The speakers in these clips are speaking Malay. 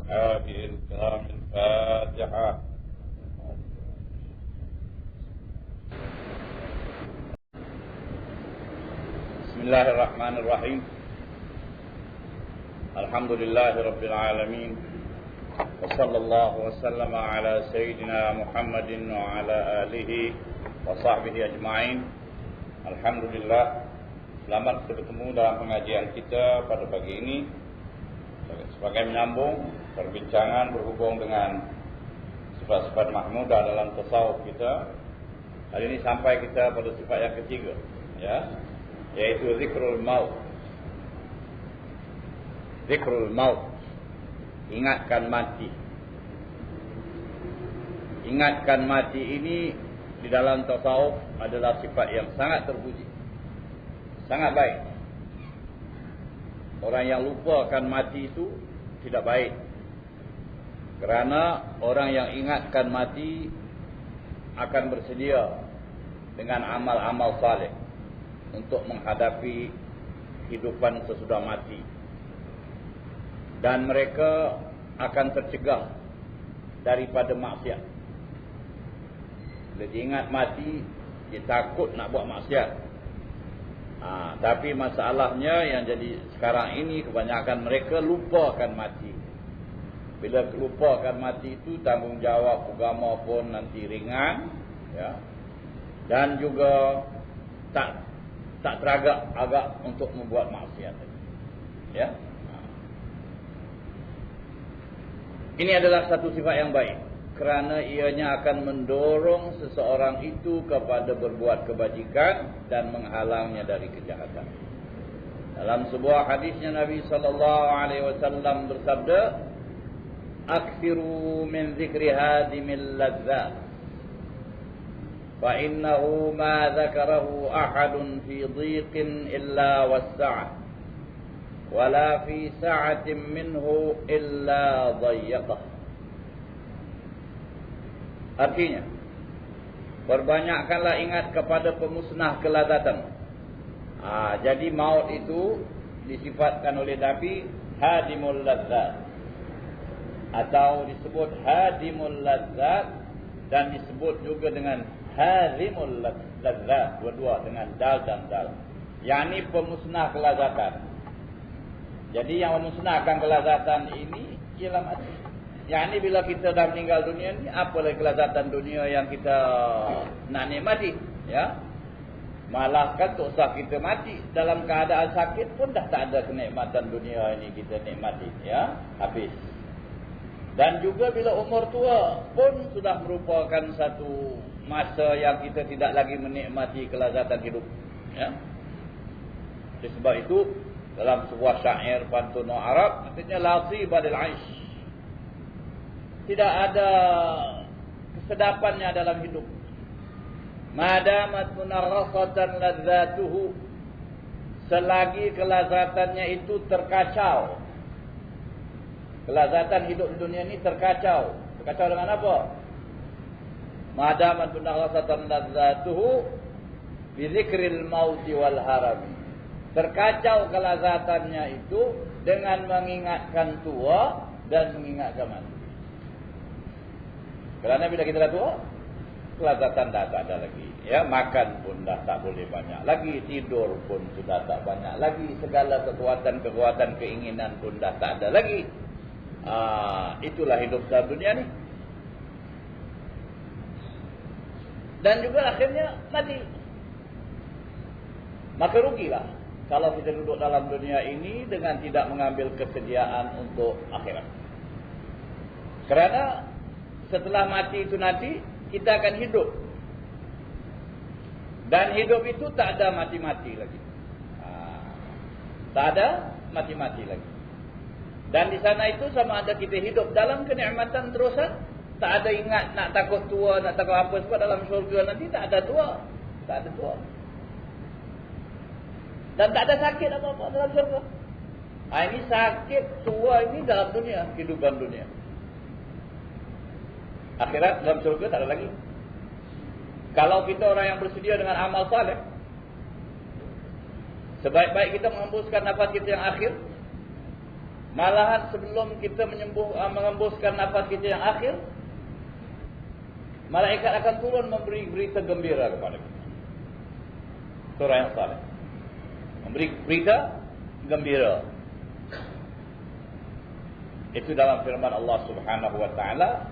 وأصحابه الكرام الفاتحة. بسم الله الرحمن الرحيم. الحمد لله رب العالمين، وصلى الله وسلم على سيدنا محمد وعلى آله وصحبه أجمعين. Alhamdulillah, selamat bertemu dalam pengajian kita pada pagi ini sebagai menyambung perbincangan berhubung dengan sifat-sifat mahmudah dalam tasawuf kita. Hari ini sampai kita pada sifat yang ketiga, ya, yaitu zikrul maut. Zikrul maut, ingatkan mati. Ingatkan mati ini di dalam tasawuf adalah sifat yang sangat terpuji, sangat baik. Orang yang lupa akan mati itu tidak baik, kerana orang yang ingatkan mati akan bersedia dengan amal-amal saleh untuk menghadapi kehidupan sesudah mati, dan mereka akan tercegah daripada maksiat. Bila dia ingat mati, dia takut nak buat maksiat. Tapi masalahnya yang jadi sekarang ini, kebanyakan mereka lupakan mati. Bila lupakan mati itu, tanggungjawab agama pun nanti ringan, ya, dan juga tak teragak agak untuk membuat maksiat, ya. Ini adalah satu sifat yang baik, kerana ianya akan mendorong seseorang itu kepada berbuat kebajikan dan menghalangnya dari kejahatan. Dalam sebuah hadisnya Nabi SAW bersabda, "Aktsiru min zikri hadimil ladzat, fa innahu ma dzakarahu ahadun fi dhiqin illa wassa'ah, wala fi sa'atin minhu illa dhayyaqah." Artinya, perbanyakkanlah ingat kepada pemusnah kelazatan. Jadi maut itu disifatkan oleh Nabi hadimul ladzat, atau disebut hadimul ladzat, dan disebut juga dengan hazimul ladzat, dua-dua dengan dal dan dal, yakni pemusnah kelazatan. Jadi yang memusnahkan kelazatan ini ialah mati. Yang ini bila kita dah meninggal dunia ni, apa lagi kelazatan dunia yang kita nak nikmati, ya? Malah kan tak usah kita mati, dalam keadaan sakit pun dah tak ada kenikmatan dunia ini kita nikmati, ya, habis. Dan juga bila umur tua pun sudah merupakan satu masa yang kita tidak lagi menikmati kelazatan hidup, ya. Sebab itu dalam sebuah syair pantun Arab, artinya lati badil aish, tidak ada kesedapannya dalam hidup. Madamat munarrasatan ladzatuhu, selagi kelazatannya itu terkacau. Kelazatan hidup di dunia ini terkacau. Terkacau dengan apa? Madamat munarrasatan ladzatuhu bi dzikril mauti wal harami. Terkacau kelazatannya itu dengan mengingatkan tua dan mengingatkan mati. Kerana bila kita dah tua, kelazatan dah tak ada lagi, ya, makan pun dah tak boleh banyak lagi, tidur pun sudah tak banyak lagi, segala kekuatan keinginan pun dah tak ada lagi. Itulah hidup dalam dunia ni. Dan juga akhirnya mati. Maka rugilah kalau kita duduk dalam dunia ini dengan tidak mengambil kesediaan untuk akhirat. Kerana setelah mati itu nanti kita akan hidup, dan hidup itu tak ada mati-mati lagi. Tak ada mati-mati lagi. Dan di sana itu sama ada kita hidup dalam kenikmatan terusan, tak ada ingat nak takut tua, nak takut apa, sebab dalam syurga nanti tak ada tua, tak ada tua, dan tak ada sakit apa-apa dalam syurga. Ini sakit tua ini dalam dunia, kehidupan dunia. Akhirat dalam syurga tak ada lagi. Kalau kita orang yang bersedia dengan amal saleh, sebaik-baik kita menghembuskan nafas kita yang akhir, Malahan sebelum kita mengembuskan nafas kita yang akhir, malaikat akan turun memberi berita gembira kepada kita. Surah yang saleh. Memberi berita gembira. Itu dalam firman Allah Subhanahu wa taala,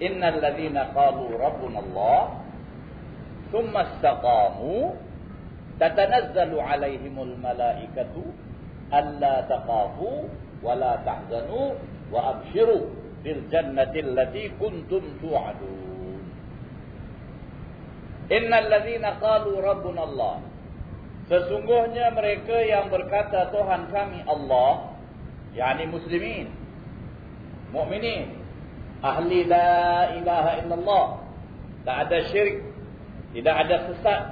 "Innal ladzina qalu rabbuna Allah, tsumma istaqamu, tatanazzalu 'alaihimul malaikatu alla taqafu wa la tahzanu wa abshiru bil jannati allati kuntum tu'adun." Innal ladzina qalu rabbuna Allah, sesungguhnya mereka yang berkata Tuhan kami Allah, yakni muslimin, mukminin, ahli la ilaha illallah, tak ada syirik, tidak ada sesat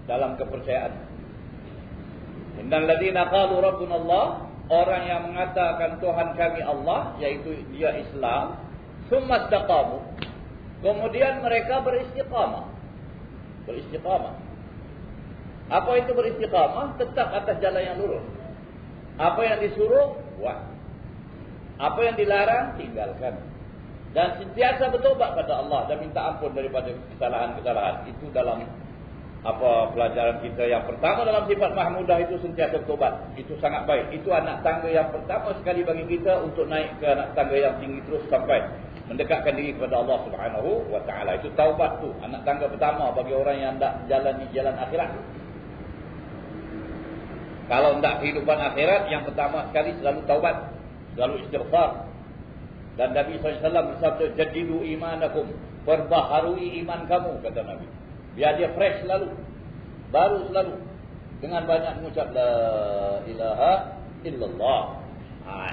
dalam kepercayaan. Innal ladzina qalu rabbuna Allah, orang yang mengatakan Tuhan kami Allah, yaitu dia Islam, tsumma istaqamu, kemudian mereka beristiqamah. Apa itu beristiqamah? Tetap atas jalan yang lurus. Apa yang disuruh, buat. Apa yang dilarang, tinggalkan. Dan sentiasa bertobat pada Allah dan minta ampun daripada kesalahan-kesalahan. Itu dalam pelajaran kita yang pertama dalam sifat mahmudah, itu sentiasa bertobat. Itu sangat baik. Itu anak tangga yang pertama sekali bagi kita untuk naik ke anak tangga yang tinggi terus sampai mendekatkan diri kepada Allah Subhanahu wa taala. Itu taubat tu, anak tangga pertama bagi orang yang hendak jalani jalan akhirat. Kalau hendak kehidupan akhirat, yang pertama sekali selalu taubat, selalu istighfar. Dan Nabi SAW bersabda, "Jadidu imanakum," perbaharui iman kamu, kata Nabi. Biar dia fresh selalu, baru selalu, dengan banyak mengucap la ilaha illallah.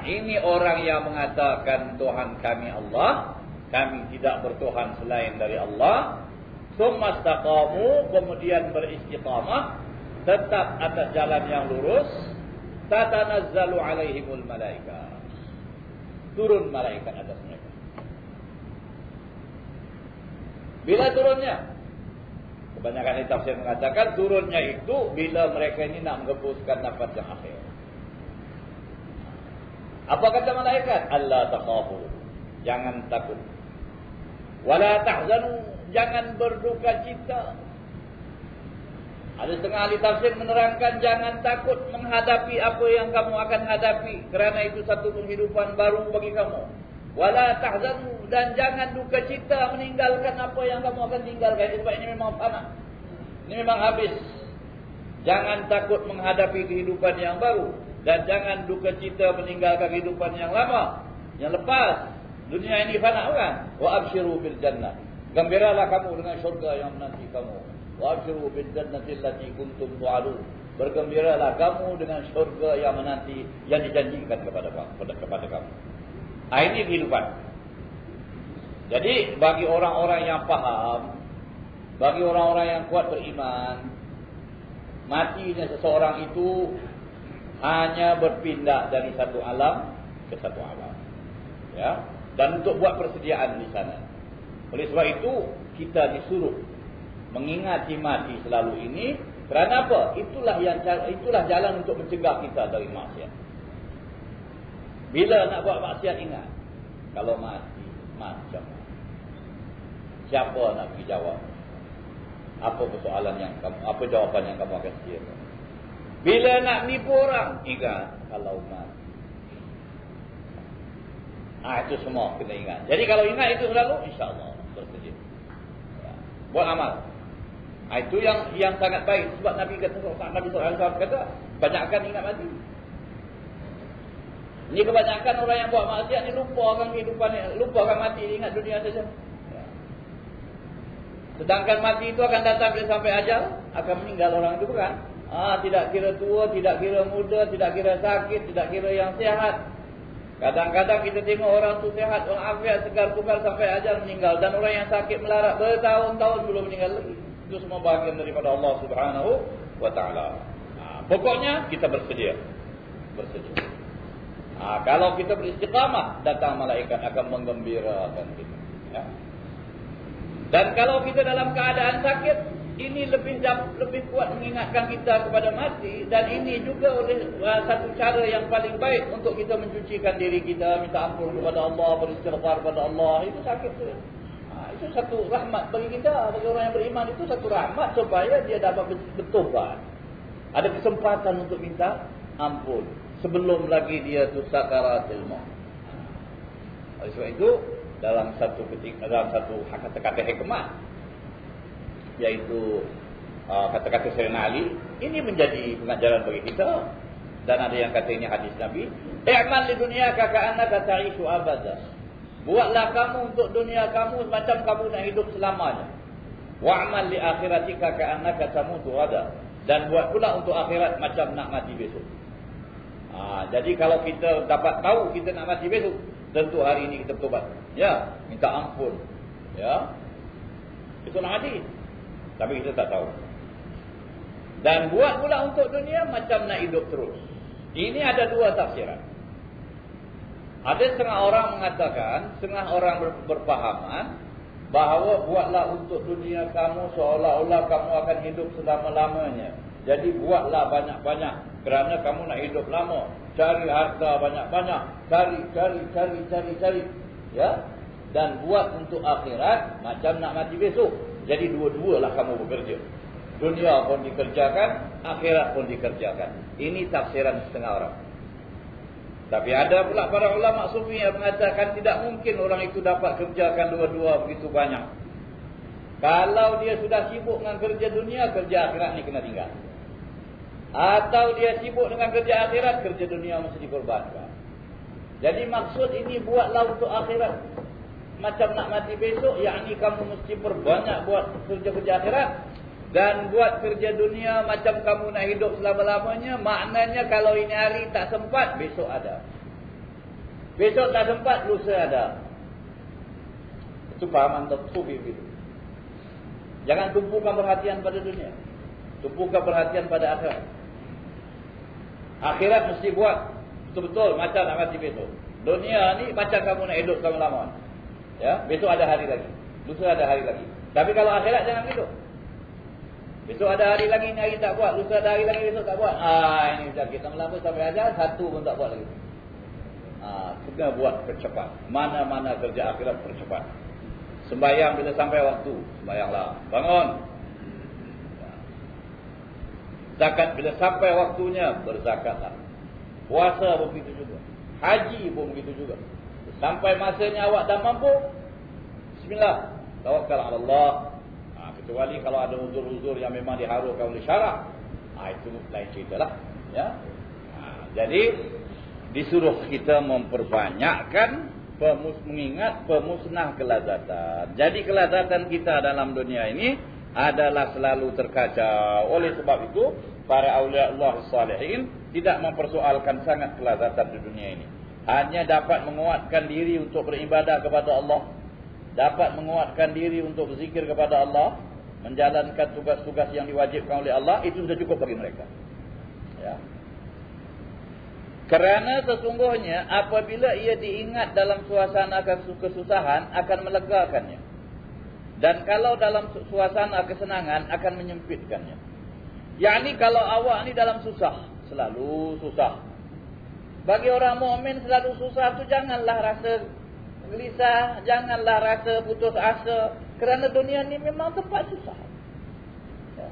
Ini orang yang mengatakan Tuhan kami Allah, kami tidak bertuhan selain dari Allah. Tsumma istaqamu, kemudian beristiqamah, tetap atas jalan yang lurus. Tatanazzalu alaihimul malaika, turun malaikat atas mereka. Bila turunnya? Kebanyakan ahli tafsir mengatakan turunnya itu bila mereka ini nak menghembuskan nafas yang akhir. Apa kata malaikat? Allah takhafu, jangan takut. Wala tahzanu, jangan berduka cita. Ada setengah ahli tafsir menerangkan jangan takut menghadapi apa yang kamu akan hadapi, kerana itu satu penghidupan baru bagi kamu. Wala tahzanu, dan jangan duka cita meninggalkan apa yang kamu akan tinggalkan. Sebab ini memang fana, ini memang habis. Jangan takut menghadapi kehidupan yang baru, dan jangan duka cita meninggalkan kehidupan yang lama, yang lepas. Dunia ini fana kan? Wa abshiru bil jannah, gembiralah kamu dengan syurga yang menanti kamu. Wa abshiru bil jannati allati kuntum tu'adun, bergembiralah kamu dengan syurga yang menanti, yang dijanjikan kepada kamu. Ini kehidupan. Jadi bagi orang-orang yang faham, bagi orang-orang yang kuat beriman, matinya seseorang itu hanya berpindah dari satu alam ke satu alam, ya, dan untuk buat persediaan di sana. Oleh sebab itu kita disuruh mengingati mati selalu ini. Kerana apa? Itulah jalan untuk mencegah kita dari maksiat. Bila nak buat maksiat, ingat, kalau mati macam siapa nak pergi jawab? Apa persoalan yang kamu, apa jawapan yang kamu akan sediakan? Bila nak nipu orang, ingat, kalau mati. Itu semua kena ingat. Jadi kalau ingat itu selalu, insya-Allah bersedia. Buat amal. Itu yang sangat baik. Sebab Nabi SAW kata, banyakkan ingat mati. Ini kebanyakan orang yang buat maksiat ni lupakan kehidupan, lupakan mati, ingat dunia saja. Sedangkan mati itu akan datang bila sampai ajal, akan meninggal orang itu, bukan? Tidak kira tua, tidak kira muda, tidak kira sakit, tidak kira yang sehat. Kadang-kadang kita tengok orang tu sehat, orang afiat, segar bugar sampai ajal meninggal. Dan orang yang sakit melarat bertahun-tahun belum meninggal lagi. Itu semua bahagian daripada Allah Subhanahu wa ta'ala. Pokoknya kita bersedia. Kalau kita beristiqamah, datang malaikat akan menggembirakan kita, ya. Dan kalau kita dalam keadaan sakit, ini lebih kuat mengingatkan kita kepada mati, dan ini juga oleh satu cara yang paling baik untuk kita mencucikan diri kita, minta ampun kepada Allah, beristighfar kepada Allah. Itu sakit tu. Itu satu rahmat bagi kita, bagi orang yang beriman. Itu satu rahmat supaya dia dapat bertobat. Ada kesempatan untuk minta ampun sebelum lagi dia tu sakaratul maut. Oleh sebab itu dalam satu kata-kata hikmah, yaitu kata-kata Sayyidina Ali, ini menjadi pengajaran bagi kita. Dan ada yang kata ini hadis Nabi, i'mal li dunyaka ka'annaka ta'ishu abada. Buatlah kamu untuk dunia kamu macam kamu nak hidup selamanya. Wa'mal li akhiratika ka'annaka tamutu ghadan. Dan buat pula untuk akhirat macam nak mati besok. Jadi kalau kita dapat tahu kita nak mati besok, tentu hari ini kita bertobat. Ya, minta ampun. Ya. Itu nak mati. Tapi kita tak tahu. Dan buat pula untuk dunia macam nak hidup terus. Ini ada dua tafsiran. Ada setengah orang mengatakan, setengah orang berpahaman bahawa buatlah untuk dunia kamu seolah-olah kamu akan hidup selama-lamanya. Jadi buatlah banyak-banyak kerana kamu nak hidup lama. Cari harta banyak-banyak, cari. Ya? Dan buat untuk akhirat macam nak mati besok. Jadi dua-dualah kamu bekerja. Dunia pun dikerjakan, akhirat pun dikerjakan. Ini tafsiran setengah orang. Tapi ada pula para ulama sufi yang mengatakan tidak mungkin orang itu dapat kerjakan dua-dua begitu banyak. Kalau dia sudah sibuk dengan kerja dunia, kerja akhirat ni kena tinggal. Atau dia sibuk dengan kerja akhirat, kerja dunia mesti dikorbankan. Jadi maksud ini buatlah untuk akhirat macam nak mati besok, yakni kamu mesti perbanyak buat kerja-kerja akhirat. Dan buat kerja dunia macam kamu nak hidup selama-lamanya. Maknanya kalau ini hari tak sempat, besok ada. Besok tak sempat, lusa ada. Itu pahaman sufi begitu. Jangan tumpukan perhatian pada dunia, tumpukan perhatian pada akhirat. Akhirat mesti buat betul-betul macam nak mati besok. Dunia ni macam kamu nak hidup selama-lamanya. Ya, besok ada hari lagi, lusa ada hari lagi. Tapi kalau akhirat jangan hidup. Besok ada hari lagi, ni hari tak buat. Lusa ada hari lagi, besok tak buat. Ini sudah kita melambut sampai ajar, satu pun tak buat lagi. Kena buat percepat. Mana-mana kerja akhirat percepat. Sembahyang bila sampai waktu, sembahyanglah. Bangun. Zakat bila sampai waktunya, berzakatlah. Puasa pun begitu juga. Haji pun begitu juga. Sampai masanya awak dah mampu, bismillah, tawakkal ala Allah. Kecuali kalau ada uzur-uzur yang memang diharukan oleh syarak, itu lain cerita lah. Ya? Jadi disuruh kita memperbanyakkan mengingat pemusnah kelazatan. Jadi kelazatan kita dalam dunia ini adalah selalu terkacau. Oleh sebab itu para awliya Allah salihin tidak mempersoalkan sangat kelazatan di dunia ini. Hanya dapat menguatkan diri untuk beribadah kepada Allah, dapat menguatkan diri untuk berzikir kepada Allah, menjalankan tugas-tugas yang diwajibkan oleh Allah, itu sudah cukup bagi mereka. Ya. Kerana sesungguhnya apabila ia diingat dalam suasana kesusahan akan melegakannya. Dan kalau dalam suasana kesenangan akan menyempitkannya. Yakni kalau awak ni dalam susah, selalu susah. Bagi orang mukmin selalu susah tu janganlah rasa gelisah, janganlah rasa putus asa. Kerana dunia ni memang tempat susah. Ya.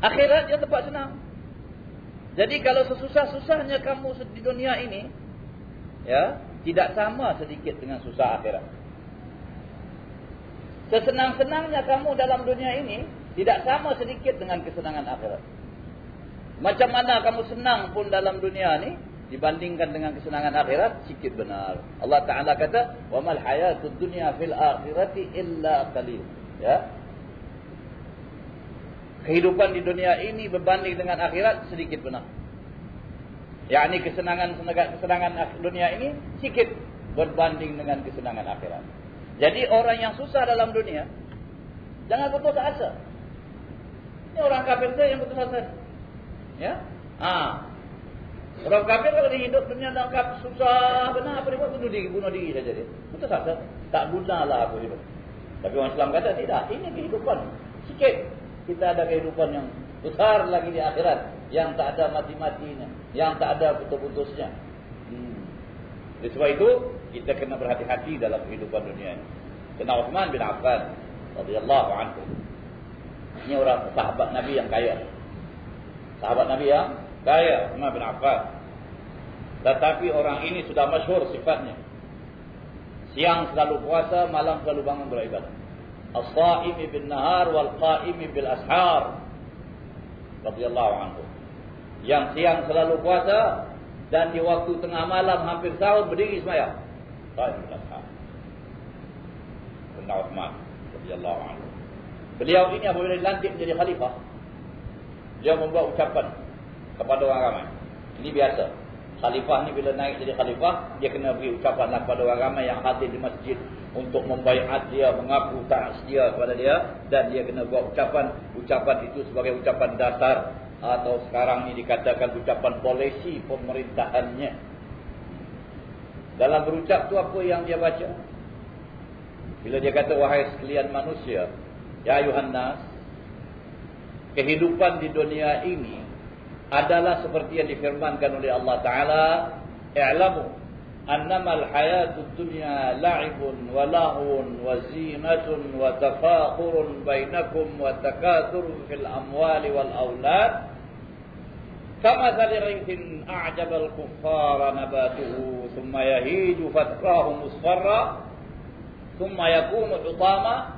Akhirat dia tempat senang. Jadi kalau sesusah-susahnya kamu di dunia ini, ya, tidak sama sedikit dengan susah akhirat. Sesenang-senangnya kamu dalam dunia ini, tidak sama sedikit dengan kesenangan akhirat. Macam mana kamu senang pun dalam dunia ni, dibandingkan dengan kesenangan akhirat, sikit benar. Allah Ta'ala kata, وَمَا الْحَيَاةُ الدُّنْيَا فِي الْآخِرَةِ إِلَّا قَلِيلٌ. Ya. Kehidupan di dunia ini berbanding dengan akhirat, sedikit benar. Yakni kesenangan dunia ini, sikit berbanding dengan kesenangan akhirat. Jadi orang yang susah dalam dunia, jangan putus asa. Ini orang kafir tu yang putus asa. Ya, orang kafir kalau dia hidup dunia nak susah benar, apa dia buat? Bunuh diri saja dia. Betul tak? Tak gunalah aku hidup. Tapi orang Islam kata tidak. Ini kehidupan Sikit kita ada kehidupan yang besar lagi di akhirat, yang tak ada mati-matinya, yang tak ada putus-putusnya. Oleh sebab itu kita kena berhati-hati dalam kehidupan dunia ini. Kena Uthman bin Affan radhiyallahu anhu. Ini orang sahabat Nabi yang kaya. Sahabat Nabi yang kaya, Uthman bin Affan. Tetapi orang ini sudah masyhur sifatnya. Siang selalu puasa, malam selalu bangun beribadah. As-sa'imi bin nahar wal qa'imi bil ashar. Radhiyallahu anhu. Yang siang selalu puasa dan di waktu tengah malam hampir sahur berdiri sembahyang. Qa'im bil ashar. Sayyidina Uthman radhiyallahu anhu. Beliau ini apabila dilantik menjadi khalifah, dia membuat ucapan kepada orang ramai. Ini biasa. Khalifah ni bila naik jadi khalifah, dia kena beri ucapan kepada orang ramai yang hadir di masjid untuk membaiat dia, mengaku tak setia kepada dia, dan dia kena buat ucapan. Ucapan itu sebagai ucapan dasar, atau sekarang ni dikatakan ucapan polisi pemerintahannya. Dalam berucap tu apa yang dia baca? Bila dia kata, wahai sekalian manusia, ya ayuhan nas, kehidupan di dunia ini adalah seperti yang difirmankan oleh Allah Ta'ala, i'lamu annamal hayatud dunya la'ibun wa lahun wa zinatun wa tafakhurun bainakum wa takathurun fil amwali wal aulad kamathali ghaythin a'jabal kuffara nabatuhu thumma yahiju fatrahu musfarra thumma yakunu hutama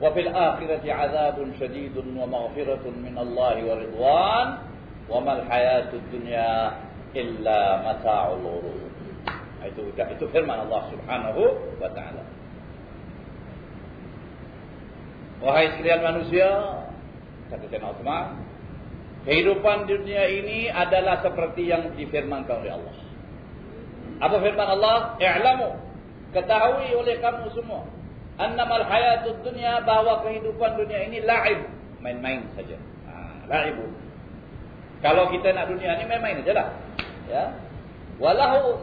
wa fil akhirati 'adzabun syadidun wa maghfiratun min Allah wa ridwan wa mal hayatud dunya illa mata'ul ghurur. Itu firman Allah Subhanahu wa taala. Wahai sekalian manusia, kata Sayyidina Uthman, kehidupan dunia ini adalah seperti yang difirmankan oleh Allah. Apa firman Allah? I'lamu, ketahui oleh kamu semua, annamal hayatud dunya, bahwa kehidupan dunia ini la'ib, main-main saja. La'ibun. Kalau kita nak dunia ni main-main sajalah. Ya. Walahu,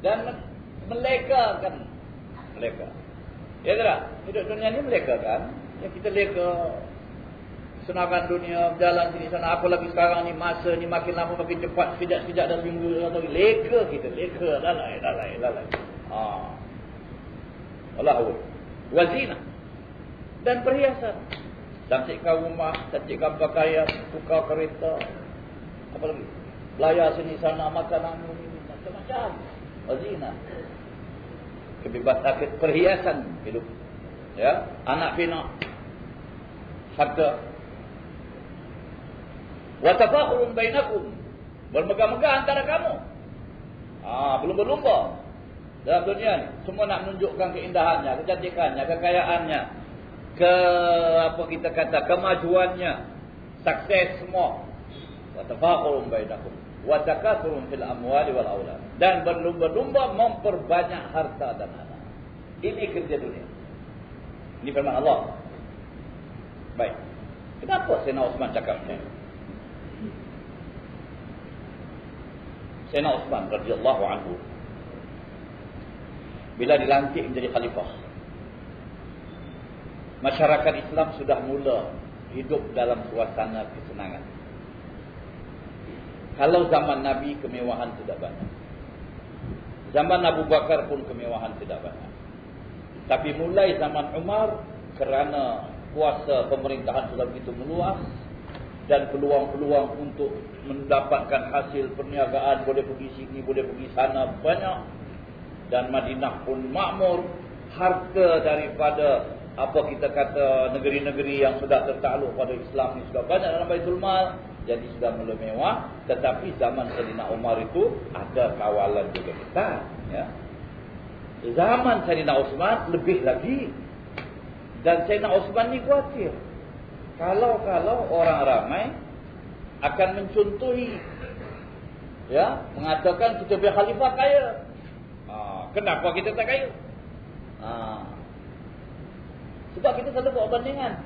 dan melekakan. Meleka. Ya tak? Hidup dunia ni melekakan. Ya, kita leka senangan dunia, berjalan sini sana. Apalagi sekarang ni masa ni makin lama makin cepat, sekejap-sekejap dalam minggu atau leka kita, leka lalai. Walahu. Wazina. Dan perhiasan. Cantikkan rumah, cantikkan pakaian, tukar kereta. Apa lagi? Belayar sini sana, makanan ini, macam-macam. Wazina. Kebebasan, perhiasan hidup. Ya, anak pinak. Harta. Wa tafakhurun bainakum. Bermegah-megah antara kamu. Berlumba-lumba dalam dunia ni. Semua nak menunjukkan keindahannya, kecantikannya, kekayaannya, kemajuannya, sukses semua. Wa tafakhurun bainakum wa takathurun fil amwali wal aulad, dan berlumba-lumba memperbanyak harta dan anak. Ini kerja dunia. Ini firman Allah. Baik. Kenapa Sayyidina Uthman cakap ni? Sayyidina Uthman radhiyallahu anhu bila dilantik menjadi khalifah, masyarakat Islam sudah mula hidup dalam suasana kesenangan. Kalau zaman Nabi kemewahan tidak banyak. Zaman Abu Bakar pun kemewahan tidak banyak. Tapi mulai zaman Umar, kerana kuasa pemerintahan sudah begitu meluas dan peluang-peluang untuk mendapatkan hasil perniagaan, boleh pergi sini, boleh pergi sana, banyak. Dan Madinah pun makmur. Harta daripada negeri-negeri yang sudah tertakluk pada Islam ni sudah banyak dalam Baitul Mal. Jadi sudah mula mewah. Tetapi zaman Sayyidina Umar itu ada kawalan juga besar. Ya. Zaman Sayyidina Uthman lebih lagi. Dan Sayyidina Uthman ni khawatir, kalau orang ramai akan mencontohi, ya, mengatakan kita biar khalifah kaya. Kenapa kita tak kaya? Sebab kita selalu buat bandingan.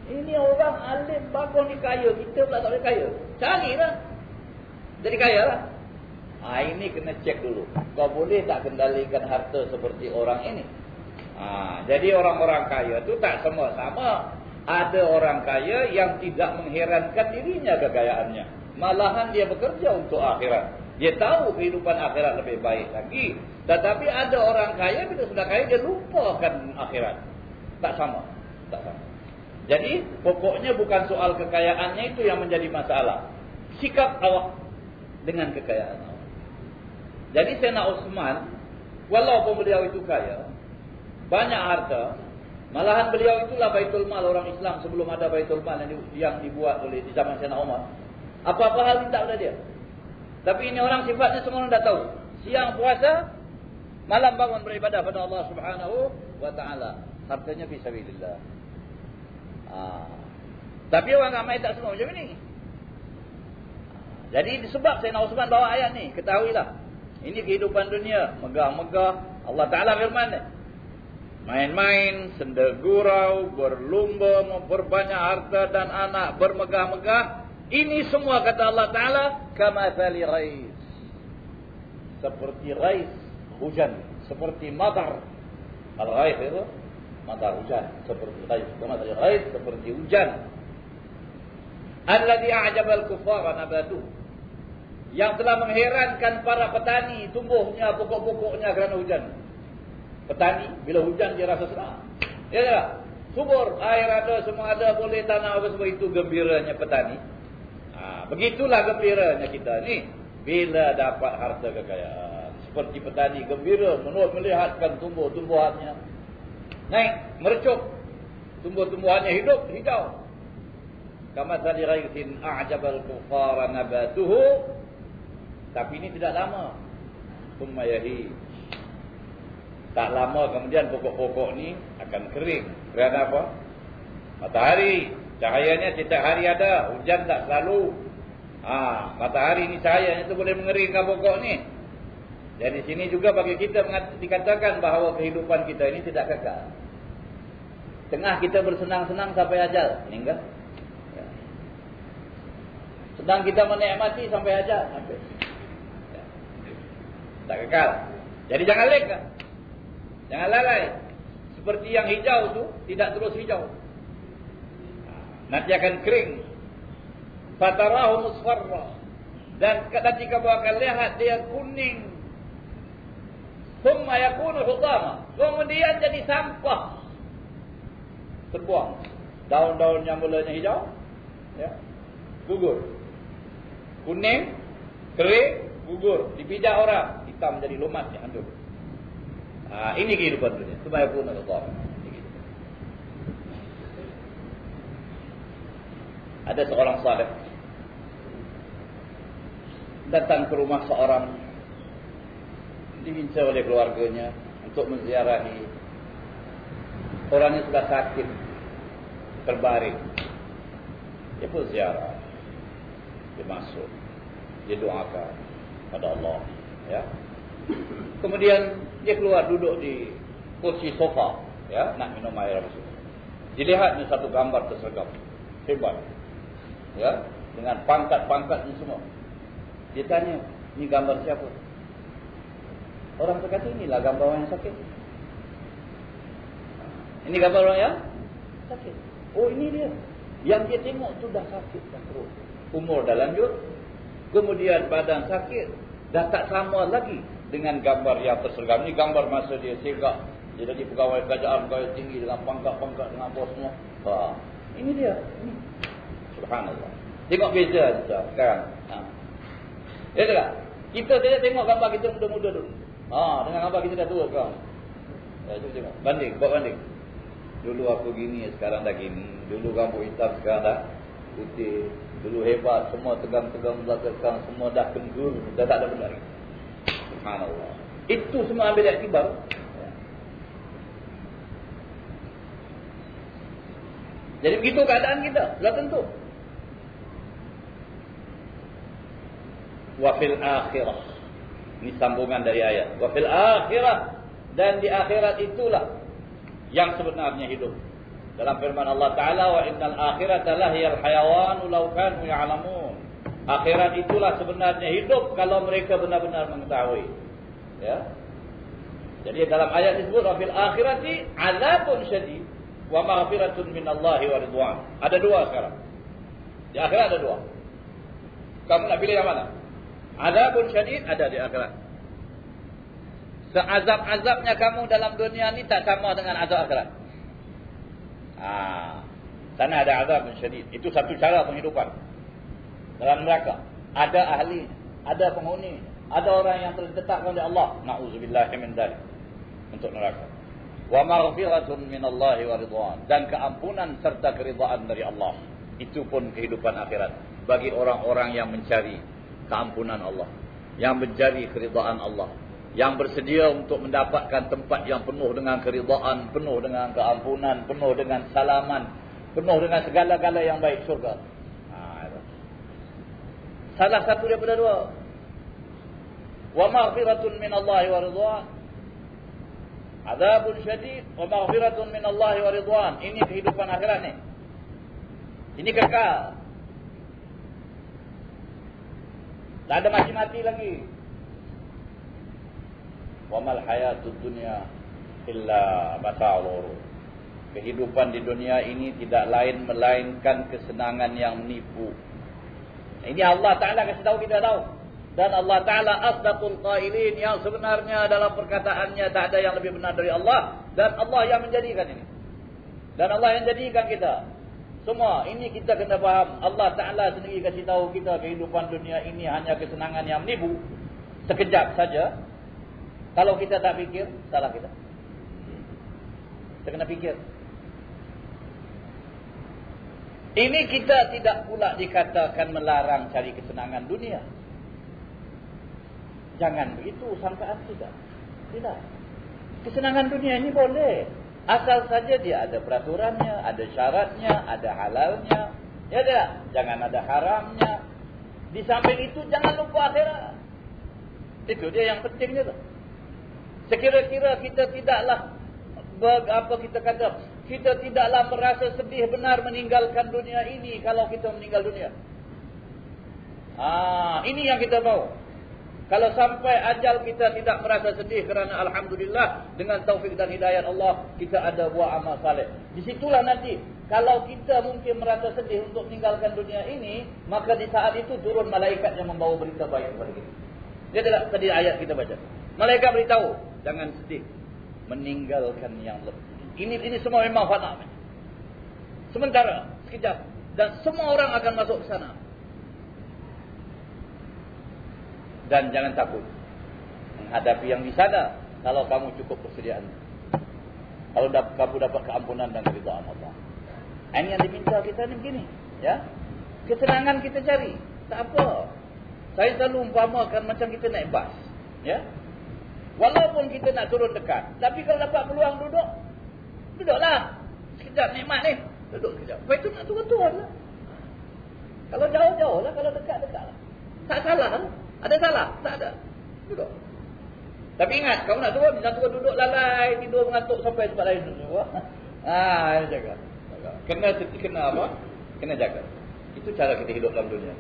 Ini orang alim bagus ni kaya, kita pula tak boleh kaya. Carilah jadi kaya lah. Ini kena cek dulu. Kau boleh tak kendalikan harta seperti orang ini? Jadi orang-orang kaya tu tak semua sama. Ada orang kaya yang tidak mengherankan dirinya kekayaannya. Malahan dia bekerja untuk akhirat. Dia tahu kehidupan akhirat lebih baik lagi. Tetapi ada orang kaya, bila sudah kaya, dia lupakan akhirat. Tak sama. Tak sama. Jadi, pokoknya bukan soal kekayaannya itu yang menjadi masalah. Sikap awak dengan kekayaan awak. Jadi, Sayyidina Utsman, walaupun beliau itu kaya, banyak harta, malahan beliau itulah Baitul Mal orang Islam sebelum ada Baitul Mal yang dibuat oleh di zaman Sayyidina Umar. Apa-apa hal minta pada dia. Tapi ini orang sifatnya semua orang dah tahu. Siang puasa, malam bangun beribadah pada Allah Subhanahu wa taala. Hartanya fi sabilillah. Tapi orang ramai tak semua macam ini. Jadi sebab Sayyidina Utsman bawa ayat ni, ketahuilah. Ini kehidupan dunia, megah-megah. Allah Taala firman, main-main, senda gurau, berlumba, berbanyak harta dan anak, bermegah-megah. Ini semua kata Allah Ta'ala, kamathali ghais. Seperti ghais, hujan. Seperti madar. Kalau ghais itu, madar hujan. Seperti ghais. Kamathali ghais, seperti hujan. Alladhi a'jabal kuffara nabatuh. Yang telah mengherankan para petani, tumbuhnya pokok-pokoknya kerana hujan. Petani, bila hujan dia rasa senang. Ya tak? Subur, air ada, semua ada, boleh tanam apa semua. Itu gembiranya petani. Begitulah gembiranya kita ni bila dapat harta kekayaan. Seperti petani gembira menurut melihatkan tumbuh-tumbuhannya naik, mercuk. Tumbuh-tumbuhannya hidup, hijau. Kamathali ghaisin a'jabal kuffara nabatuhu. Tapi ini tidak lama. Thumma yahij. Tak lama kemudian pokok-pokok ni akan kering. Kerana apa? Matahari. Cahayanya setiap hari ada. Hujan tak selalu. Matahari ni cahayanya itu boleh mengeringkan pokok ni. Jadi sini juga bagi kita dikatakan bahawa kehidupan kita ini tidak kekal. Tengah kita bersenang-senang sampai ajal. Meninggal. Ya. Sedang kita menikmati sampai ajal. Sampai. Ya. Tak kekal. Jadi jangan leka. Jangan lalai. Seperti yang hijau tu tidak terus hijau. Nanti akan kering. Fatarahu musfarra. Dan ketika kamu akan lihat dia kuning. Thumma yakunu hutama. Kemudian jadi sampah. Terbuang. Daun-daun yang mulanya hijau. Ya. Gugur. Kuning. Kering. Gugur. Dipijak orang. Hitam jadi lumat. Hancur. Ini kehidupan dunia. Thumma yakunu hutama. Ada seorang saleh datang ke rumah seorang, diminta oleh keluarganya untuk menziarahi. Orangnya sudah sakit, terbaring. Dia pun ziarah. Dia masuk, dia doakan pada Allah. Ya. Kemudian dia keluar duduk di kursi sofa, ya, nak minum air apa semua. Dilihatnya satu gambar tersergam, hebat. Ya, dengan pangkat-pangkat ni semua. Dia tanya, ni gambar siapa? Orang berkata, inilah gambar orang yang sakit. Ini gambar orang yang sakit. Oh, ini dia. Yang dia tengok tu dah sakit dah terus. Umur dah lanjut. Kemudian badan sakit. Dah tak sama lagi dengan gambar yang tersergam. Ini gambar masa dia segak. Dia jadi pegawai kerajaan, pegawai tinggi dengan pangkat-pangkat dengan bosnya. Ini dia. Ini. Subhanallah. Tengok beza sekarang. Ya tak? Kita tidak tengok gambar kita muda-muda dulu. Dengan gambar kita dah tua sekarang. Ya, cuba tengok. Banding, buat banding. Dulu aku gini, sekarang dah gini. Dulu rambut hitam, sekarang dah putih. Dulu hebat, semua tegang-tegang belakang, semua dah kendur, dah tak ada benda lagi. Subhanallah. Itu semua ambil iktibar. Ya. Jadi begitu keadaan kita, sudah tentu. Wa fil akhirah. Ini sambungan dari ayat. Wa fil akhirah. Dan di akhirat itulah yang sebenarnya hidup. Dalam firman Allah Ta'ala, wa innal akhirata lahiyal hayawanu law kanu ya'lamun. Akhirat itulah sebenarnya hidup kalau mereka benar-benar mengetahui. Ya. Jadi dalam ayat disebut wa fil akhirati azabun syadid. wa maghfiratun minallahi wa ridwan. Ada dua sekarang. Di akhirat ada dua. Kamu nak pilih yang mana? Azabun syadid ada di akhirat. Seazab-azabnya kamu dalam dunia ni tak sama dengan azab akhirat. Sana ada azabun syadid. Itu satu cara penghidupan. Dalam neraka ada ahli, ada penghuni, ada orang yang telah ditetapkan oleh Allah. Na'udzubillahi min dzalik. Untuk neraka. Wa maghfiratun minallahi wa ridwan, dan keampunan serta keridhaan dari Allah. Itu pun kehidupan akhirat bagi orang-orang yang mencari keampunan Allah, yang mencari keridhaan Allah, yang bersedia untuk mendapatkan tempat yang penuh dengan keridhaan, penuh dengan keampunan, penuh dengan salaman, penuh dengan segala-gala yang baik, syurga. Salah satu daripada dua. Wa maghfiratun minallahi wa ridwan. Azabun syadid wa maghfiratun minallahi wa ridwan. Ini kehidupan akhirat ni. Ini kekal. Tak ada mati-mati lagi. Wa mal hayatud dunya illa mata'ul ghurur. Kehidupan di dunia ini tidak lain melainkan kesenangan yang menipu. Ini Allah Ta'ala kasih tahu, kita tahu. Dan Allah Ta'ala asdaqul qailin, yang sebenarnya dalam perkataannya tak ada yang lebih benar dari Allah. Dan Allah yang menjadikan ini. Dan Allah yang jadikan kita. Semua ini kita kena faham. Allah Ta'ala sendiri kasih tahu kita kehidupan dunia ini hanya kesenangan yang menipu. Sekejap saja. Kalau kita tak fikir, salah kita. Kita kena fikir. Ini kita tidak pula dikatakan melarang cari kesenangan dunia. Jangan begitu sangkaan tidak. Tidak. Kesenangan dunia ini boleh. Asal saja dia ada peraturannya, ada syaratnya, ada halalnya. Ya tak? Jangan ada haramnya. Di samping itu jangan lupa akhirat. Itu dia yang pentingnya tu. Sekira-kira kita tidaklah kita tidaklah merasa sedih benar meninggalkan dunia ini kalau kita meninggal dunia. Ini yang kita mahu. Kalau sampai ajal kita tidak merasa sedih kerana alhamdulillah dengan taufik dan hidayat Allah kita ada buat amal saleh. Di situlah nanti kalau kita mungkin merasa sedih untuk meninggalkan dunia ini, maka di saat itu turun malaikat yang membawa berita baik kepada kita. Dia tidak tadi ayat kita baca. Malaikat beritahu, jangan sedih meninggalkan yang lebih. Ini semua memang fana. Sementara, sekejap. Dan semua orang akan masuk ke sana. Dan jangan takut menghadapi yang di sana kalau kamu cukup persediaan. Kalau kamu dapat keampunan dan keridhaan Allah. Ini yang diminta kita ni begini. Ya? Kesenangan kita cari. Tak apa. Saya selalu umpamakan macam kita naik bas. Ya? Walaupun kita nak turun dekat. Tapi kalau dapat peluang duduklah. Sekejap nikmat ni. Duduk sekejap. Lepas itu nak turun-turun lah. Kalau jauh-jauh lah. Kalau dekat-dekat lah. Tak salah lah. Ada salah? Tak ada. Duduk. Tapi ingat, kamu nak turun, jangan turun duduk lalai, tidur mengantuk sampai tempat lain duduk. Ini jaga. Kena apa? Kena jaga. Itu cara kita hidup dalam dunia.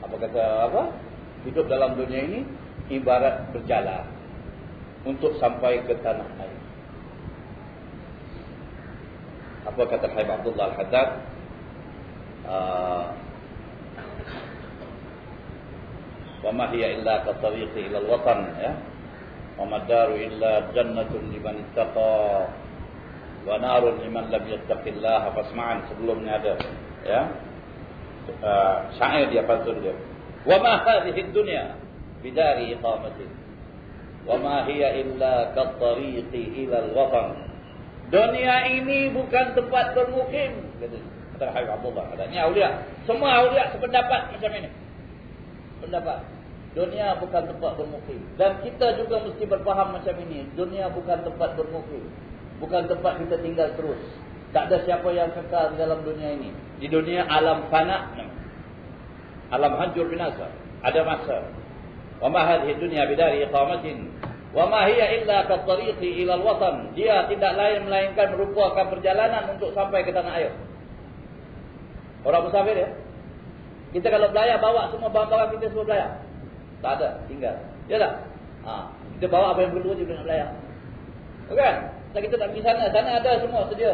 Apa kata apa? Hidup dalam dunia ini ibarat berjalan untuk sampai ke tanah air. Apa kata Habib Abdullah Al-Haddad? Wa ma hiya illa ka-tariqi ila al-watan, ya. Wa madaru illa jannatun liman ittaqa wa narun liman lam yattaqillah. Fasma'an, sebelumnya ada, ya. Syair dia pantun dia. Wa ma hadhihi ad-dunya bidari iqamatin wa ma hiya illa ka-tariqi ila al-watan. Dunia ini bukan tempat bermukim, kata Habib Abdullah. Ini aulia. Semua aulia sependapat macam ini. Pendapat. Dunia bukan tempat bermukim. Dan kita juga mesti berfaham macam ini. Dunia bukan tempat bermukim. Bukan tempat kita tinggal terus. Tak ada siapa yang kekal dalam dunia ini. Di dunia alam fana. Alam hancur binasa. Ada masa. Wa ma hadhihi dunya bidari iqamatin. Wa ma hiya illa ka-tariqi ila al-watan. Dia tidak lain melainkan merupakan perjalanan untuk sampai ke tanah air. Orang musafir ya. Kita kalau belayar bawa semua barang-barang kita semua belayar. Tak ada, tinggal. Ya tak? Kita bawa apa yang perlu je nak belayar. Bukan? Tak kita tak pergi sana. Sana ada semua sedia.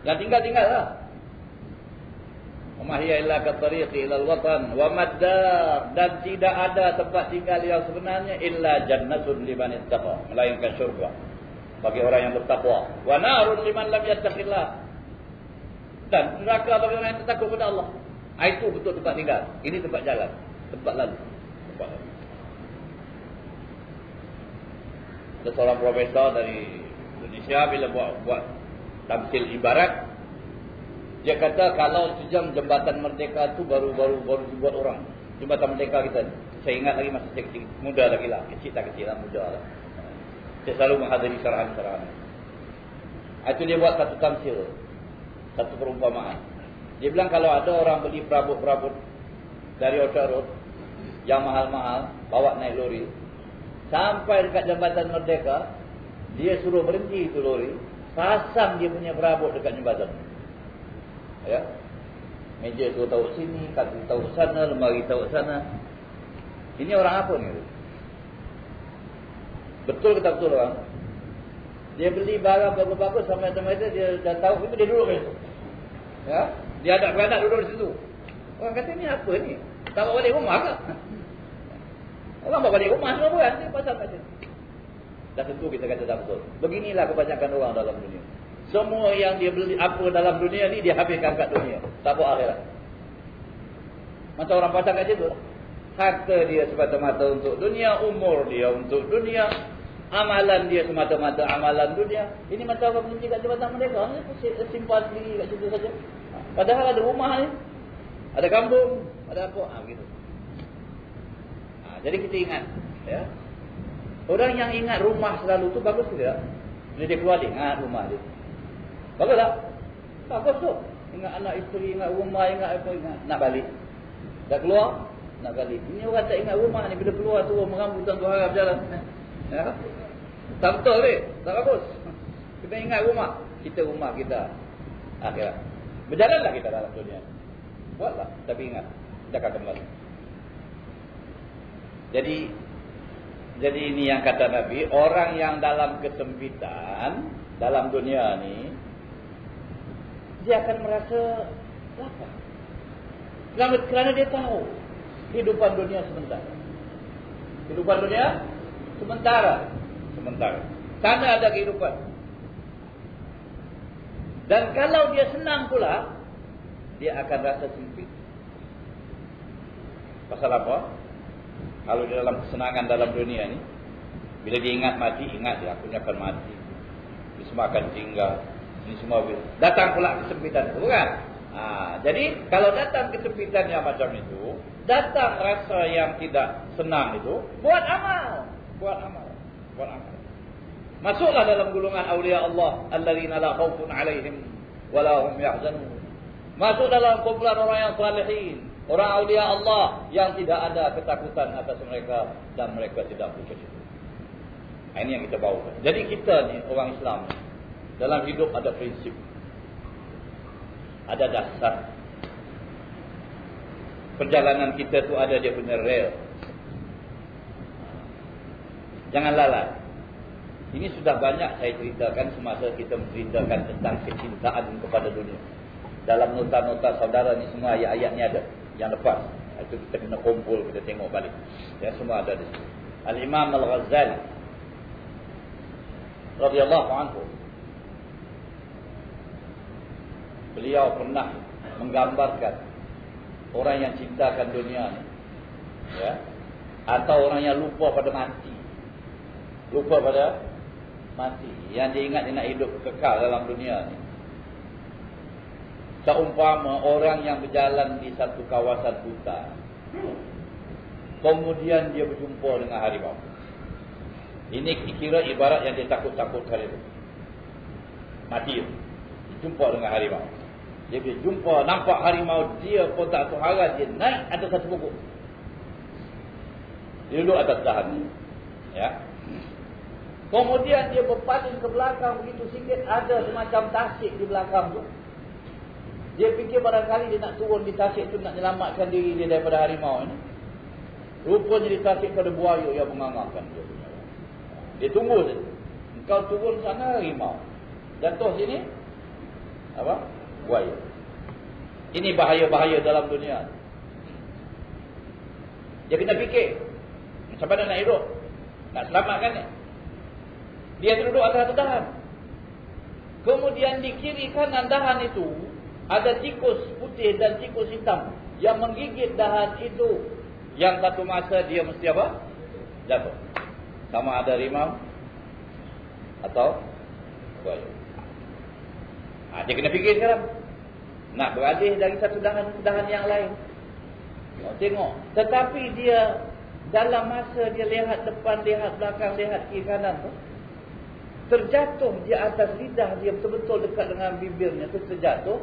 Yang tinggal lah. Wa hiya illa katariqi ilal watan wa maddar, dan tidak ada tempat tinggal yang sebenarnya illa jannatun liman ittaqa, melainkan syurga bagi orang yang bertakwa, wa narun liman lam yattaqillah, dan neraka bagi orang yang takut kepada Allah. Itu betul tempat tinggal. Ini tempat jalan, tempat lalu. Ada seorang profesor dari Indonesia bila buat tamsil ibarat, dia kata kalau sejam jembatan Merdeka tu baru dibuat orang. Jembatan Merdeka kita, saya ingat lagi masa saya kecil, muda lagi lah, kecil lah, muda lah. Saya selalu menghadiri syarahan-syarahan. Itu dia buat satu tamsil, satu perumpamaan. Dia bilang kalau ada orang beli perabot-perabot dari Orchard Road yang mahal-mahal, bawa naik lori, sampai dekat jembatan Merdeka, dia suruh berhenti itu lori, pasang dia punya perabot dekat jembatan. Ya, meja tu taruh sini, katil taruh sana, lemari taruh sana. Ini orang apa ni? Betul ke tak betul orang? Dia beli barang bagus-bagus sampai itu dia dah tahu itu dia duduk di situ. Ya, dia ada beranak duduk di situ. Orang kata ni apa ni? Tak bawa balik rumah ke? Orang bawa balik rumah semua bukan? Dia pasang kat situ. Dah tentu kita kata tak betul. Beginilah kebanyakan orang dalam dunia. Semua yang dia beli apa dalam dunia ni dia habiskan kat dunia, tak buat akhirat. Macam orang pasang kat situ, harta dia semata-mata untuk dunia, umur dia untuk dunia, amalan dia semata-mata amalan dunia. Ini macam orang berhenti kat jembatan Merdeka, simpan sendiri kat situ saja. Padahal ada rumah ni, ada kampung, ada apa, begitu. Jadi kita ingat, ya. Orang yang ingat rumah selalu tu bagus tidak? Bila dia keluar dia ingat rumah dia. Bagus tak? Bagus tu. Ingat anak isteri, ingat rumah, ingat apa, ingat. Nak balik. Dah keluar, nak balik. Ini orang tak ingat rumah ni. Bila keluar tu, merambutan tu harap jalan. Ya? Tak betul ni. Tak bagus. Kita ingat rumah. Kita rumah kita akhirat. Berjalanlah kita dalam dunia. Buatlah. Tapi ingat. Kita akan kembali. Jadi ini yang kata Nabi. Orang yang dalam kesempitan, dalam dunia ni, dia akan merasa lapar. Kerana dia tahu kehidupan dunia sementara. Kehidupan dunia sementara. Sana ada kehidupan. Dan kalau dia senang pula, dia akan rasa sempit. Pasal apa? Kalau dia dalam kesenangan dalam dunia ni, bila dia ingat mati, ingat dia, aku akan mati. Ini semua akan tinggal. Ini semua datang pula kesempitan itu, bukan? Jadi kalau datang kesempitan yang macam itu, datang rasa yang tidak senang itu, buat amal. Masuklah dalam golongan aulia Allah, alladzina la khaufun 'alaihim wa la hum yahzanun. Masuk dalam kumpulan orang yang salihin, orang aulia Allah yang tidak ada ketakutan atas mereka dan mereka tidak putus asa. Ini yang kita bawa. Jadi kita ni orang Islam, dalam hidup ada prinsip, ada dasar. Perjalanan kita tu ada dia punya rel. Jangan lalai. Ini sudah banyak saya ceritakan semasa kita menceritakan tentang kecintaan kepada dunia. Dalam nota-nota saudara ni semua ayat-ayat ni ada. Yang lepas. Itu kita kena kumpul, kita tengok balik. Ya, semua ada di situ. Al-Imam Al-Ghazali radhiyallahu anhu, beliau pernah menggambarkan orang yang cintakan dunia ni, ya, atau orang yang lupa pada mati. Lupa pada mati. Yang dia ingat dia nak hidup kekal dalam dunia ni. Seumpama orang yang berjalan di satu kawasan hutan, kemudian dia berjumpa dengan harimau. Ini kira ibarat yang dia takut-takut kali itu. Mati. Jumpa dengan harimau. Dia bila jumpa, nampak harimau, dia pun tak terharas, dia naik atas satu pokok. Dia duduk atas dahan. Ya. Kemudian dia berpaling ke belakang begitu sikit, ada semacam tasik di belakang tu. Dia fikir barangkali dia nak turun di tasik tu, nak menyelamatkan diri dia daripada harimau ini. Rupanya di tasik pada buaya yang mengangarkan dia. Dia tunggu saja. Kau turun sana harimau. Jatuh sini apa? Buaya. Ini bahaya-bahaya dalam dunia. Dia kena fikir. Macam mana nak hidup? Nak selamatkan ni? Dia duduk atas dahan. Kemudian di kiri kanan dahan itu ada tikus putih dan tikus hitam yang menggigit dahan itu. Yang satu masa dia mesti apa? Jatuh. Sama ada harimau atau buaya. Dia kena fikir sekarang. Nak beralih dari satu dahan ke dahan yang lain. Tengok. Tetapi dia dalam masa dia lihat depan, lihat belakang, lihat kiri kanan tu, terjatuh di atas lidah dia betul-betul dekat dengan bibirnya tu terjatuh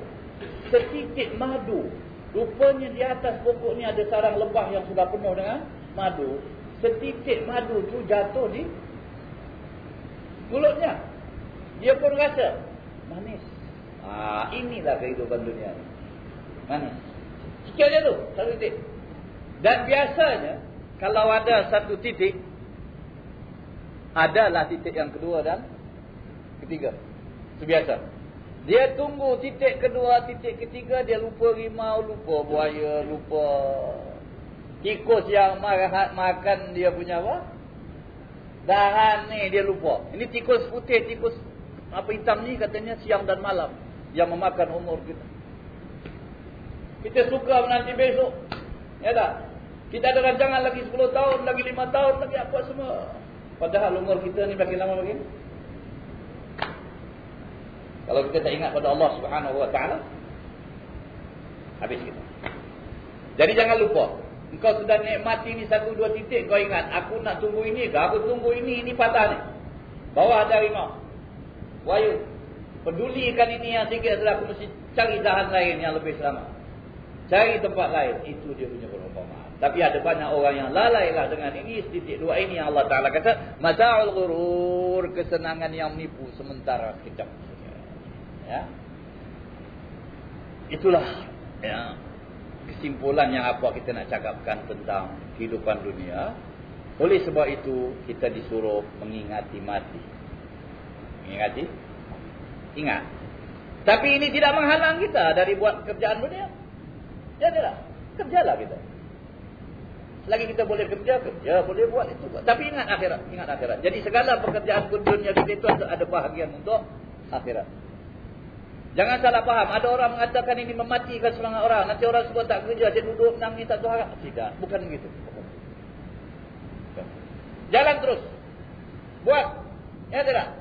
setitik madu. Rupanya di atas pokok ni ada sarang lebah yang sudah penuh dengan madu. Setitik madu tu jatuh di mulutnya. Dia pun rasa manis. Inilah kehidupan dunia ni. Manis. Sikit je tu, satu titik. Dan biasanya kalau ada satu titik, adalah titik yang kedua dan ketiga. Itu biasa. Dia tunggu titik kedua, titik ketiga, dia lupa harimau, lupa buaya, lupa tikus yang makan dia punya apa? Dahan ni dia lupa. Ini tikus putih, tikus apa hitam ni katanya siang dan malam yang memakan umur kita. Kita suka menanti besok. Ya tak? Kita ada rancangan lagi 10 tahun, lagi 5 tahun, lagi apa semua. Padahal umur kita ni makin lama makin. Kalau kita tak ingat pada Allah Subhanahu Wa Taala, habis kita. Jadi jangan lupa. Engkau sudah nikmati ni 1-2 titik, kau ingat, aku nak tunggu ini ke? Aku tunggu ini patah ni. Bawah ada harimau. Buaya. Pedulikan ini yang sikit adalah aku mesti cari dahan lain yang lebih selamat. Cari tempat lain. Itu dia punya perumpamaan. Tapi ada banyak orang yang lalailah dengan ini. Setitik dua ini yang Allah Ta'ala kata, mata'ul ghurur, kesenangan yang menipu sementara sekejap. Ya. Itulah ya, kesimpulan yang apa kita nak cakapkan tentang kehidupan dunia. Oleh sebab itu kita disuruh mengingati mati. Mengingati? Ingat. Tapi ini tidak menghalang kita dari buat kerjaan dunia. Jadilah, kerjalah kita. Selagi kita boleh kerja, boleh buat itu. Tapi ingat akhirat, ingat akhirat. Jadi segala pekerjaan dunia kita itu ada bahagian untuk akhirat. Jangan salah faham. Ada orang mengatakan ini mematikan semangat orang. Nanti orang semua tak kerja, saya duduk nangis tak harap. Tidak, bukan begitu. Jalan terus. Buat. Ya tidak?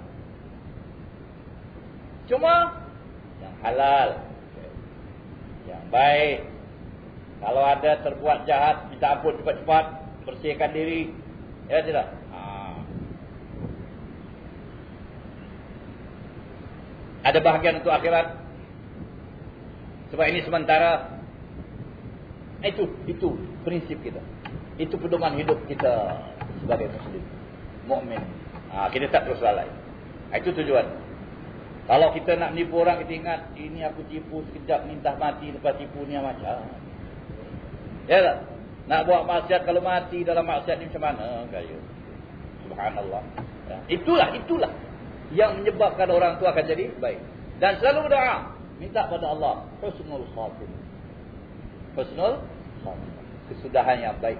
Cuma yang halal, yang baik. Kalau ada terbuat jahat, minta ampun cepat-cepat, bersihkan diri. Ya tidak? Ada bahagian untuk akhirat. Sebab ini sementara. Itu prinsip kita. Itu pedoman hidup kita sebagai Muslim, mukmin. Kita tak terus lalai. Itu tujuan. Kalau kita nak menipu orang, kita ingat, ini aku tipu sekejap, minta mati, lepas tipu ni macam. Ya tak? Nak buat maksiat, kalau mati dalam maksiat ni macam mana? Gaya. Subhanallah. Ya. Itulah yang menyebabkan orang tu akan jadi baik. Dan selalu berdoa, minta pada Allah husnul khatimah. Husnul khatimah, kesudahan yang baik.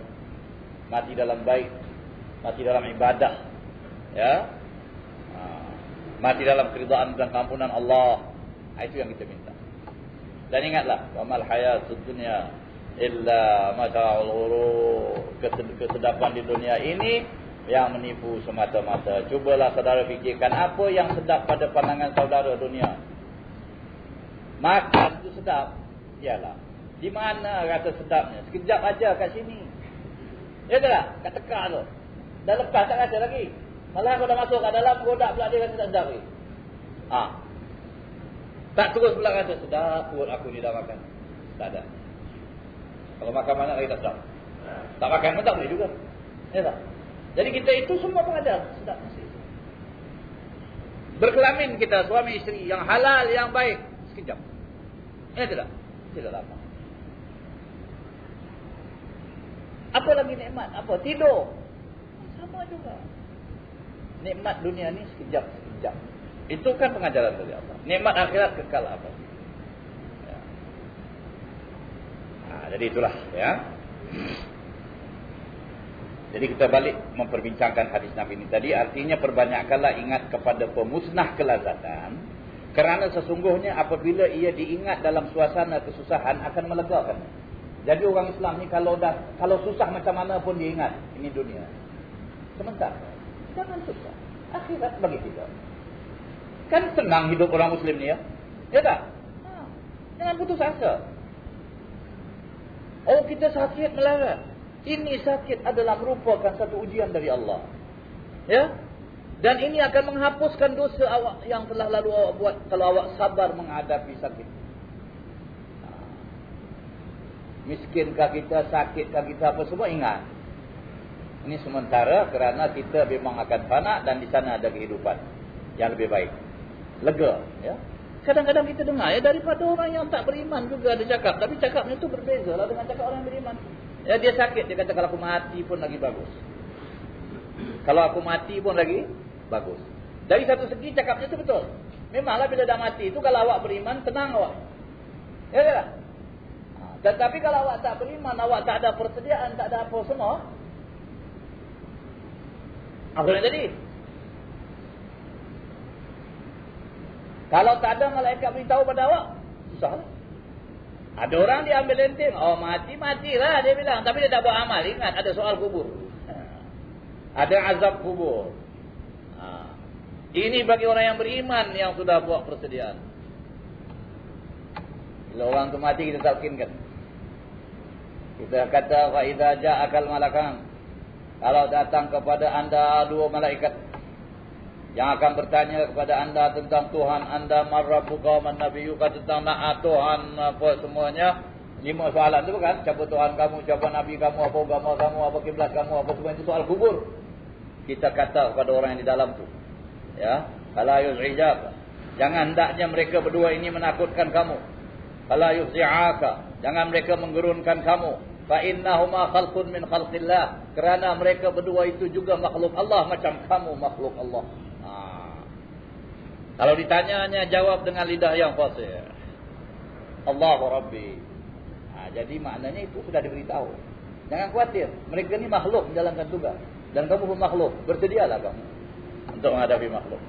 Mati dalam baik, mati dalam ibadah. Ya. Mati dalam keridhaan dan keampunan Allah. Itu yang kita minta. Dan ingatlah, wamal hayatud dunya illa mata'ul ghurur. Kesedapan di dunia ini yang menipu semata-mata. Cubalah saudara fikirkan apa yang sedap pada pandangan saudara dunia. Makan itu sedap. Iyalah. Di mana rasa sedapnya? Sekejap aja kat sini. Ya tak? Kat tekak tu. Dah lepas tak rasa lagi. Malah kau dah masuk kat dalam produk pula dia rasa tak sedap lagi. Tak terus pula rasa sedap perut aku ni dah makan. Tak ada. Kalau makan mana lagi tak sedap. Tak makan pun tak boleh juga. Ya tak? Jadi kita itu semua pengajar sedap mesti. Berkelamin kita suami isteri yang halal yang baik sekejap. Ya tidak? Tidak lama. Apa lagi nikmat? Apa? Tidur. Sama juga. Nikmat dunia ni sekejap. Itu kan pengajaran dari Allah. Nikmat akhirat kekal apa? Ya. Nah, jadi itulah ya. Jadi kita balik memperbincangkan hadis Nabi ini tadi. Artinya perbanyakkanlah ingat kepada pemusnah kelazatan. Kerana sesungguhnya apabila ia diingat dalam suasana kesusahan akan melegakan. Jadi orang Islam ni kalau susah macam mana pun dia ingat. Ini dunia. Sementara. Jangan susah. Akhirat bagi kita. Kan senang hidup orang Muslim ni ya. Ya tak? Jangan putus asa. Oh kita sakit melarat. Ini sakit adalah merupakan satu ujian dari Allah. Ya? Dan ini akan menghapuskan dosa awak yang telah lalu awak buat kalau awak sabar menghadapi sakit. Miskinkah kita, sakitkah kita, apa semua ingat. Ini sementara kerana kita memang akan fana dan di sana ada kehidupan yang lebih baik. Lega. Ya? Kadang-kadang kita dengar ya daripada orang yang tak beriman juga ada cakap. Tapi cakapnya itu berbeza lah dengan cakap orang yang beriman. Ya dia sakit, dia kata kalau aku mati pun lagi bagus. Kalau aku mati pun lagi bagus. Dari satu segi cakapnya itu betul. Memanglah bila dah mati itu kalau awak beriman tenang awak. Ya tak? Tetapi kalau awak tak beriman, awak tak ada persediaan, tak ada apa semua. Apa yang jadi? Kalau tak ada malaikat beritahu pada awak, susah. Ada orang dia ambil lenting. Oh matilah dia bilang. Tapi dia tak buat amal. Ingat ada soal kubur. Ada azab kubur. Ini bagi orang yang beriman yang sudah buat persediaan. Bila orang tu mati kita talkinkan. Kita kata fa idza ja'akal malakan. Kalau datang kepada anda dua malaikat yang akan bertanya kepada anda tentang Tuhan anda, marrabbuka man nabiyyuka, tentang nak Tuhan apa semuanya. 5 soalan tu kan, siapa Tuhan kamu, siapa nabi kamu, apa agama kamu, apa kiblat kamu, apa semua itu soal kubur. Kita kata kepada orang yang di dalam tu, ya, fala yuz'ijaka, jangan hendaknya mereka berdua ini menakutkan kamu. Fala yuz'aka, jangan mereka menggerunkan kamu. Fa innahuma khalqun min khalqillah, kerana mereka berdua itu juga makhluk Allah macam kamu makhluk Allah. Kalau ditanyanya jawab dengan lidah yang fasih. Allahu Rabbi. Jadi maknanya itu sudah diberitahu. Jangan khawatir. Mereka ni makhluk menjalankan tugas. Dan kamu pun makhluk. Bersedialah kamu untuk menghadapi makhluk.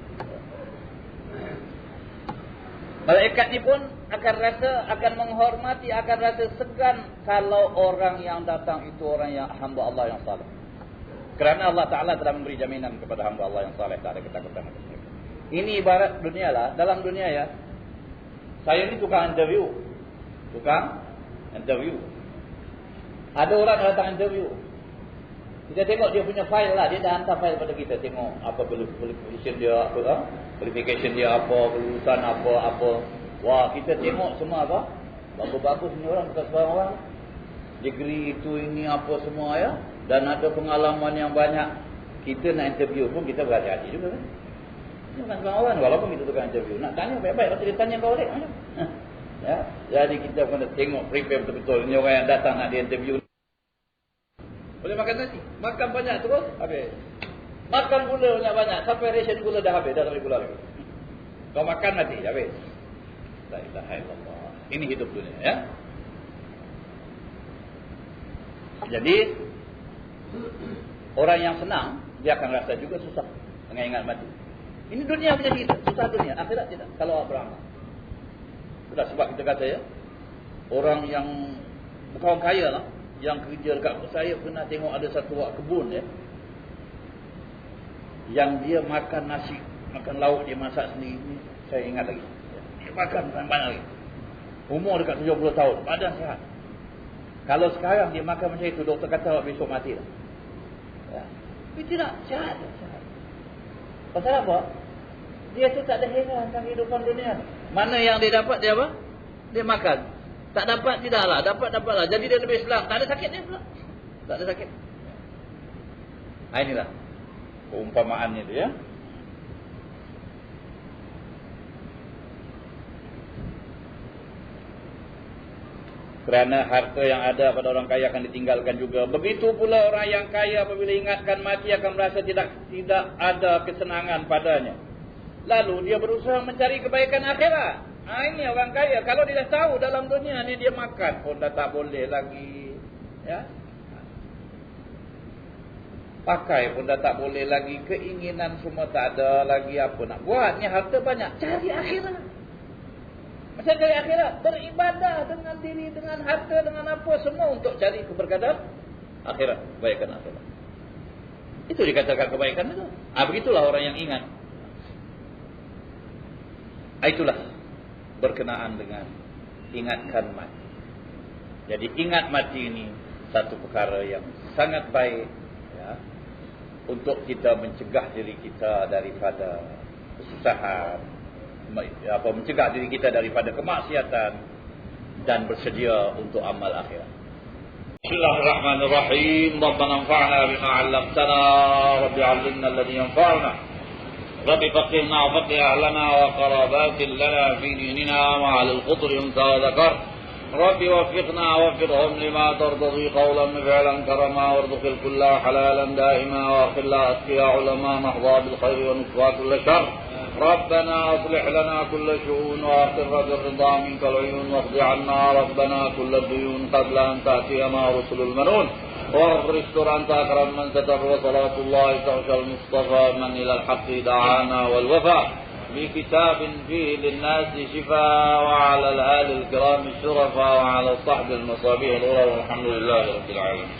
Malaikat ni pun akan menghormati, akan rasa segan kalau orang yang datang itu orang yang hamba Allah yang saleh. Kerana Allah Ta'ala telah memberi jaminan kepada hamba Allah yang saleh. Tak ada ketakutan atas mereka. Ini ibarat dunia lah. Dalam dunia ya, saya ni tukang interview. Ada orang datang interview. Kita tengok dia punya file lah. Dia dah hantar file pada kita. Tengok apa qualification dia, apa qualification dia, apa kelulusan apa. Wah, kita tengok semua apa. Bagus-bagus ni orang, bukan sebarang orang. Degree itu ini apa semua ya. Dan ada pengalaman yang banyak. Kita nak interview pun kita berhati-hati juga kan. Ini bukan sebarang orang. Walaupun kita tukang interview, nak tanya baik-baik. Kalau dia tanya kau balik macam ya. Jadi kita kena tengok prepare betul-betul. Ini orang yang datang nak di interview. Boleh makan nasi. Makan banyak terus habis. Makan gula banyak-banyak sampai ration gula dah habis. Dah tak boleh gula lagi. Kau makan mati habis. La ilaha illallah. Ini hidup dunia ya. Jadi orang yang senang dia akan rasa juga susah dengan ingat mati. Ini dunia punya kita, susah dunia. Akhirat tidak. Kalau beramal. Sudah sebab kita kata ya, orang yang bukan orang kaya lah, yang kerja dekat saya pernah tengok ada satu wak kebun ya, yang dia makan nasi, makan lauk dia masak sendiri. Saya ingat lagi. Dia makan banyak lagi. Umur dekat 70 tahun, badan sihat. Kalau sekarang dia makan macam itu, doktor kata besok mati lah. Ya. Tapi tidak, sihat. Pasal apa? Dia tu tak ada heran tentang kehidupan dunia. Mana yang dia dapat, dia apa? Dia makan. Tak dapat, tidaklah. Dapatlah. Jadi dia lebih senang. Tak ada sakit dia pula. Tak ada sakit. Inilah keumpamaannya tu ya. Kerana harta yang ada pada orang kaya akan ditinggalkan juga. Begitu pula orang yang kaya apabila ingatkan mati akan merasa tidak ada kesenangan padanya. Lalu dia berusaha mencari kebaikan akhirat. Ini orang kaya. Kalau dia dah tahu dalam dunia ni dia makan pun dah tak boleh lagi. Ya. Pakai pun dah tak boleh lagi. Keinginan semua tak ada lagi apa nak buat. Ni harta banyak. Cari akhirat. Macam cari akhirat. Beribadah dengan diri, dengan harta, dengan apa. Semua untuk cari keberkatan akhirat. Kebaikan akhirat. Itu dikatakan kebaikan itu. Begitulah orang yang ingat. Itulah berkenaan dengan ingatkan mati. Jadi ingat mati ini satu perkara yang sangat baik, ya, untuk kita mencegah diri kita daripada kesusahan, mencegah diri kita daripada kemaksiatan dan bersedia untuk amal akhirat. Bismillahirrahmanirrahim. Rabbana anfa'na bima 'allamtana, Rabbi 'allimna alladhi yanfa'una. Rabbi faqihna wa faqih ahlana wa qarabatin lana fi dinina wa 'ala al-qudr unsa wa dhakar. Rabbi waffiqna waffiqhum lima tardadi qawlan fi'lan karama warzuqil kulla halalan daima wa akhilla asqiya ulama mahwa bil khair wa nuswa kulla shar. ربنا أصلح لنا كل شؤون وأقر بالرضا منك العيون واقض عنا ربنا كل الديون قبل أن تأتينا رسل المنون واغفر استر أنت أكرم من ستر وصلاة الله تغشى المصطفى من إلى الحق دعانا والوفاء بكتاب فيه للناس شفاء وعلى الآل الكرام الشرفاء وعلى الصحب المصابيح الأولى والحمد لله رب العالمين.